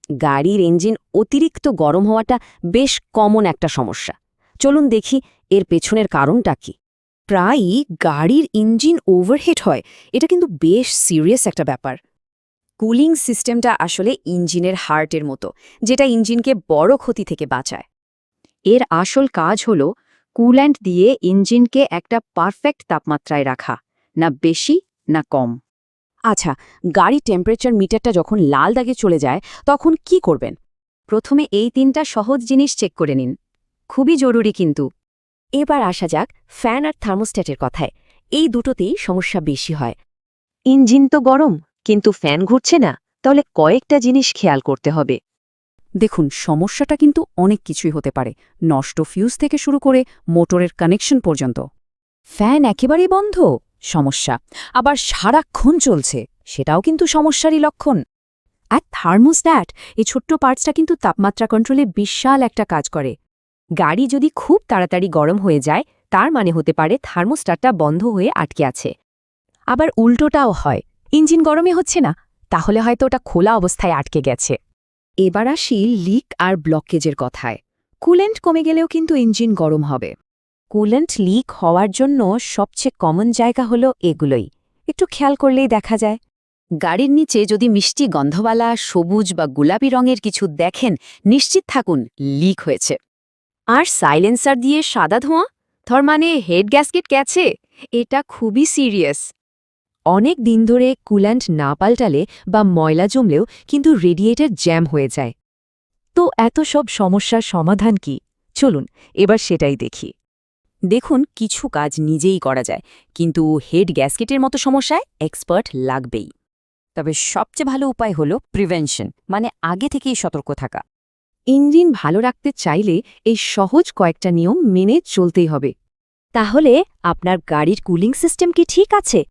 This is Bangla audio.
গাড়ির ইঞ্জিন অতিরিক্ত গরম হওয়াটা বেশ কমন একটা সমস্যা। চলুন দেখি এর পেছনের কারণটা কি। প্রায়ই গাড়ির ইঞ্জিন ওভারহিট হয়, এটা কিন্তু বেশ সিরিয়াস একটা ব্যাপার। কুলিং সিস্টেমটা আসলে ইঞ্জিনের হার্টের মতো, যেটা ইঞ্জিনকে বড় ক্ষতি থেকে বাঁচায়। এর আসল কাজ হল কুল্যান্ট দিয়ে ইঞ্জিনকে একটা পারফেক্ট তাপমাত্রায় রাখা, না বেশি না কম। আচ্ছা, গাড়ি টেম্পারেচার মিটারটা যখন লাল দাগে চলে যায় তখন কি করবেন? প্রথমে এই 3টা সহজ জিনিস চেক করে নিন, খুবই জরুরি কিন্তু। এবার আসা যাক ফ্যান আর থার্মোস্ট্যাটের কথায়। এই দুটোতেই সমস্যা বেশি হয়। ইঞ্জিন তো গরম, কিন্তু ফ্যান ঘুরছে না, তাহলে কয়েকটা জিনিস খেয়াল করতে হবে। দেখুন, সমস্যাটা কিন্তু অনেক কিছুই হতে পারে, নষ্ট ফিউজ থেকে শুরু করে মোটরের কানেকশন পর্যন্ত। ফ্যান একেবারেই বন্ধ, সমস্যা। আবার সারাক্ষণ চলছে, সেটাও কিন্তু সমস্যারই লক্ষণ। আর থার্মোস্ট্যাট, এই ছোট্ট পার্টসটা কিন্তু তাপমাত্রা কন্ট্রোলে বিশাল একটা কাজ করে। গাড়ি যদি খুব তাড়াতাড়ি গরম হয়ে যায়, তার মানে হতে পারে থার্মোস্ট্যাটটা বন্ধ হয়ে আটকে আছে। আবার উল্টোটাও হয়, ইঞ্জিন গরমে হচ্ছে না, তাহলে হয়তো ওটা খোলা অবস্থায় আটকে গেছে। এবার আসি লিক আর ব্লকেজের কথায়। কুলেন্ট কমে গেলেও কিন্তু ইঞ্জিন গরম হবে। কুলেন্ট লিক হওয়ার জন্য সবচেয়ে কমন জায়গা হলো এগুলোই, একটু খেয়াল করলেই দেখা যায়। গাড়ির নিচে যদি মিষ্টি গন্ধওয়ালা সবুজ বা গোলাপি রঙের কিছু দেখেন, নিশ্চিত থাকুন লিক হয়েছে। আর সাইলেন্সার দিয়ে সাদা ধোঁয়া, মানে হেড গ্যাসকেট গেছে, এটা খুবই সিরিয়াস। অনেক দিন ধরে কুল্যান্ট না পাল্টালে বা ময়লা জমলেও কিন্তু রেডিয়েটর জ্যাম হয়ে যায়। তো এত সব সমস্যার সমাধান কি? চলুন এবার সেটাই দেখি। দেখুন, কিছু কাজ নিজেই করা যায়, কিন্তু হেড গ্যাসকেটের মতো সমস্যায় এক্সপার্ট লাগবেই। তবে সবচেয়ে ভালো উপায় হলো প্রিভেনশন, মানে আগে থেকেই সতর্ক থাকা। ইঞ্জিন ভালো রাখতে চাইলে এই সহজ কয়েকটা নিয়ম মেনে চলতেই হবে। তাহলে আপনার গাড়ির কুলিং সিস্টেম কি ঠিক আছে?